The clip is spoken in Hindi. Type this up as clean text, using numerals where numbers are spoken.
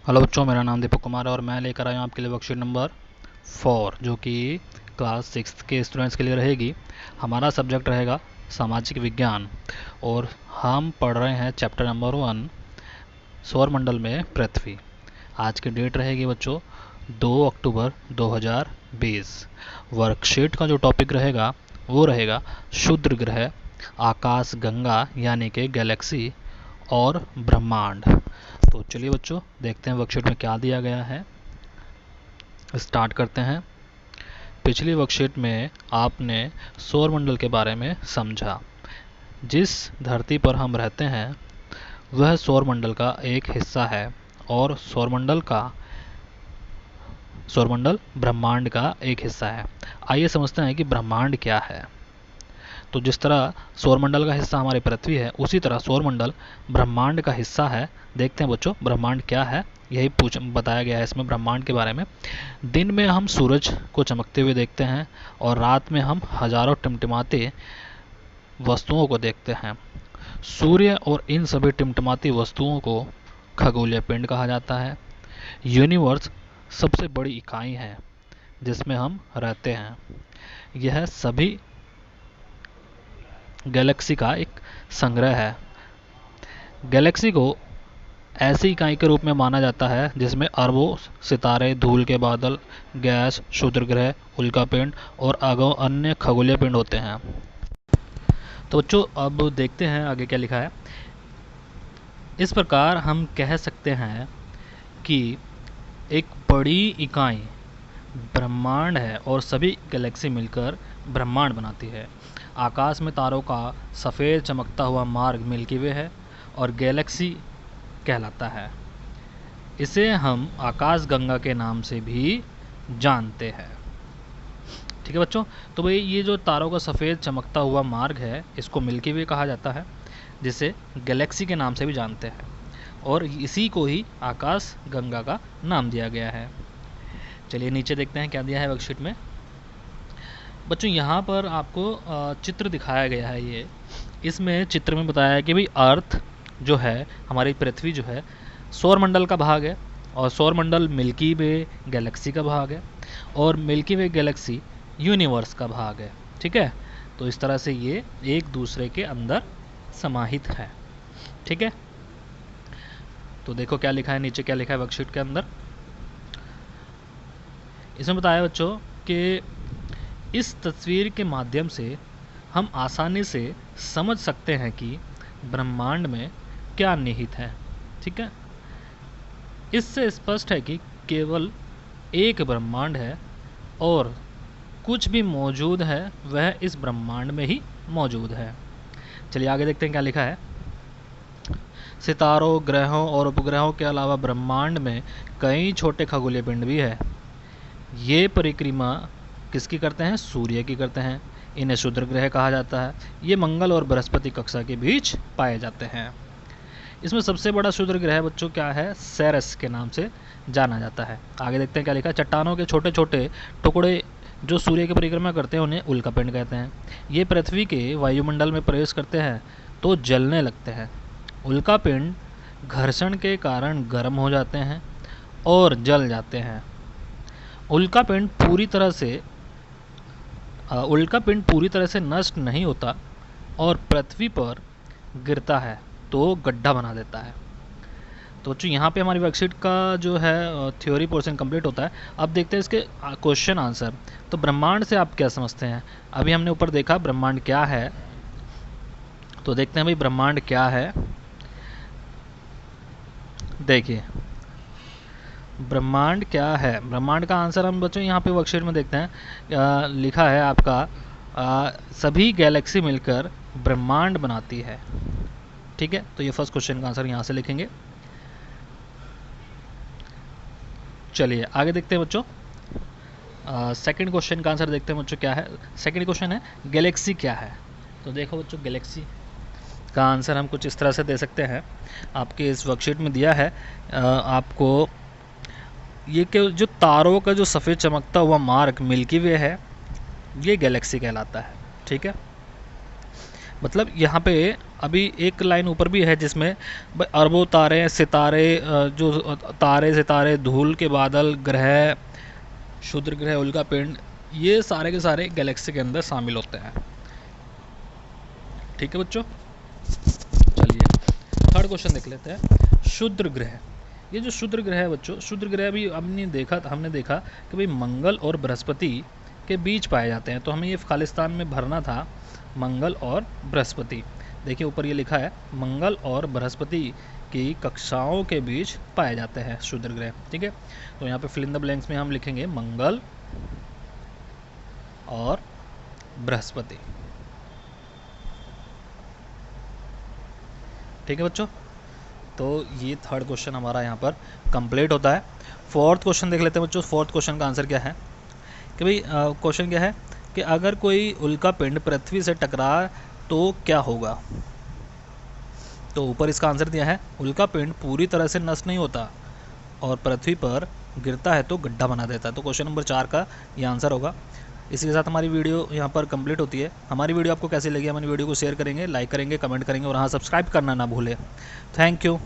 हेलो बच्चों, मेरा नाम दीपक कुमार है और मैं लेकर आया हूँ आपके लिए वर्कशीट नंबर 4 जो कि क्लास 6 के स्टूडेंट्स के लिए रहेगी। हमारा सब्जेक्ट रहेगा सामाजिक विज्ञान और हम पढ़ रहे हैं चैप्टर नंबर 1 सौरमंडल में पृथ्वी। आज की डेट रहेगी बच्चों 2 अक्टूबर 2020। वर्कशीट का जो टॉपिक रहेगा वो रहेगा क्षुद्र ग्रह, आकाश गंगा यानी कि गैलेक्सी और ब्रह्मांड। तो चलिए बच्चों देखते हैं वर्कशीट में क्या दिया गया है। स्टार्ट करते हैं। पिछली वर्कशीट में आपने सौरमंडल के बारे में समझा। जिस धरती पर हम रहते हैं वह सौरमंडल का एक हिस्सा है और सौरमंडल ब्रह्मांड का एक हिस्सा है। आइए समझते हैं कि ब्रह्मांड क्या है। तो जिस तरह सौरमंडल का हिस्सा हमारी पृथ्वी है, उसी तरह सौरमंडल ब्रह्मांड का हिस्सा है। देखते हैं बच्चों ब्रह्मांड क्या है, यही बताया गया है इसमें ब्रह्मांड के बारे में। दिन में हम सूरज को चमकते हुए देखते हैं और रात में हम हजारों टिमटिमाती वस्तुओं को देखते हैं। सूर्य और इन सभी टिमटिमाती वस्तुओं को खगोलीय पिंड कहा जाता है। यूनिवर्स सबसे बड़ी इकाई है जिसमें हम रहते हैं। यह सभी गैलेक्सी का एक संग्रह है। गैलेक्सी को ऐसी इकाई के रूप में माना जाता है जिसमें अरबों सितारे, धूल के बादल, गैस, क्षुद्र ग्रह, उल्कापिंड और अन्य खगोलीय पिंड होते हैं। तो बच्चों अब देखते हैं आगे क्या लिखा है। इस प्रकार हम कह सकते हैं कि एक बड़ी इकाई ब्रह्मांड है और सभी गैलेक्सी मिलकर ब्रह्मांड बनाती है। आकाश में तारों का सफ़ेद चमकता हुआ मार्ग मिल्की वे है और गैलेक्सी कहलाता है। इसे हम आकाश गंगा के नाम से भी जानते हैं। ठीक है बच्चों, तो भाई ये जो तारों का सफ़ेद चमकता हुआ मार्ग है इसको मिल्की वे कहा जाता है, जिसे गैलेक्सी के नाम से भी जानते हैं और इसी को ही आकाश गंगा का नाम दिया गया है। चलिए नीचे देखते हैं क्या दिया है वर्कशीट में। बच्चों यहाँ पर आपको चित्र दिखाया गया है। ये इसमें चित्र में बताया है कि भाई अर्थ जो है, हमारी पृथ्वी जो है सौरमंडल का भाग है और सौरमंडल मिल्की वे गैलेक्सी का भाग है और मिल्की वे गैलेक्सी यूनिवर्स का भाग है। ठीक है, तो इस तरह से ये एक दूसरे के अंदर समाहित है। ठीक है, तो देखो क्या लिखा है नीचे, क्या लिखा है वर्कशीट के अंदर। इसमें बताया बच्चों कि इस तस्वीर के माध्यम से हम आसानी से समझ सकते हैं कि ब्रह्मांड में क्या निहित है। ठीक है, इससे स्पष्ट है कि केवल एक ब्रह्मांड है और कुछ भी मौजूद है वह इस ब्रह्मांड में ही मौजूद है। चलिए आगे देखते हैं क्या लिखा है। सितारों, ग्रहों और उपग्रहों के अलावा ब्रह्मांड में कई छोटे खगोलीय पिंड भी है। ये परिक्रमा किसकी करते हैं? सूर्य की करते हैं। इन्हें क्षुद्र ग्रह कहा जाता है। ये मंगल और बृहस्पति कक्षा के बीच पाए जाते हैं। इसमें सबसे बड़ा क्षुद्र ग्रह बच्चों क्या है? सेरेस के नाम से जाना जाता है। आगे देखते हैं क्या लिखा है। चट्टानों के छोटे छोटे टुकड़े जो सूर्य की परिक्रमा करते हैं उन्हें उल्कापिंड कहते हैं। ये पृथ्वी के वायुमंडल में प्रवेश करते हैं तो जलने लगते हैं। उल्कापिंड घर्षण के कारण गर्म हो जाते हैं और जल जाते हैं। उल्कापिंड पूरी तरह से नष्ट नहीं होता और पृथ्वी पर गिरता है तो गड्ढा बना देता है। तो बच्चों यहाँ पे हमारी वर्कशीट का जो है थ्योरी पोर्शन कंप्लीट होता है। अब देखते हैं इसके क्वेश्चन आंसर। तो ब्रह्मांड से आप क्या समझते हैं? अभी हमने ऊपर देखा ब्रह्मांड क्या है, तो देखते हैं भाई ब्रह्मांड क्या है। देखिए ब्रह्मांड क्या है। ब्रह्मांड का आंसर हम बच्चों यहाँ पे वर्कशीट में देखते हैं। लिखा है आपका सभी गैलेक्सी मिलकर ब्रह्मांड बनाती है। ठीक है, तो ये फर्स्ट क्वेश्चन का आंसर यहाँ से लिखेंगे। चलिए आगे देखते हैं बच्चों। सेकंड क्वेश्चन का आंसर देखते हैं बच्चों क्या है। सेकंड क्वेश्चन है गैलेक्सी क्या है। तो देखो बच्चों गैलेक्सी का आंसर हम कुछ इस तरह से दे सकते हैं। आपके इस वर्कशीट में दिया है आपको ये कि जो तारों का जो सफ़ेद चमकता हुआ मार्ग मिल्की वे है ये गैलेक्सी कहलाता है। ठीक है, मतलब यहाँ पे अभी एक लाइन ऊपर भी है जिसमें अरबों तारे सितारे, जो तारे सितारे, धूल के बादल, ग्रह, क्षुद्र ग्रह, उल्का पिंड, ये सारे के सारे गैलेक्सी के अंदर शामिल होते हैं। ठीक है बच्चों, चलिए थर्ड क्वेश्चन देख लेते हैं। क्षुद्र ग्रह, ये जो क्षुद्र ग्रह है बच्चों, क्षुद्र ग्रह भी हमने देखा कि भाई मंगल और बृहस्पति के बीच पाए जाते हैं, तो हमें ये खालिस्तान में भरना था मंगल और बृहस्पति। देखिए ऊपर ये लिखा है मंगल और बृहस्पति की कक्षाओं के बीच पाए जाते हैं क्षुद्र ग्रह। ठीक है, तो यहाँ पे फिल इन द ब्लैंक्स में हम लिखेंगे मंगल और बृहस्पति। ठीक है बच्चों, तो ये थर्ड क्वेश्चन हमारा यहाँ पर कंप्लीट होता है। फोर्थ क्वेश्चन देख लेते हैं बच्चों। फोर्थ क्वेश्चन का आंसर क्या है कि भाई क्वेश्चन क्या है कि अगर कोई उल्का पिंड पृथ्वी से टकराए तो क्या होगा। तो ऊपर इसका आंसर दिया है उल्का पिंड पूरी तरह से नष्ट नहीं होता और पृथ्वी पर गिरता है तो गड्ढा बना देता है। तो क्वेश्चन नंबर 4 का ये आंसर होगा। इसी के साथ हमारी वीडियो यहाँ पर कंप्लीट होती है। हमारी वीडियो आपको कैसी लगी, हमारी वीडियो को शेयर करेंगे, लाइक करेंगे, कमेंट करेंगे और हाँ सब्सक्राइब करना ना भूलें। Thank you.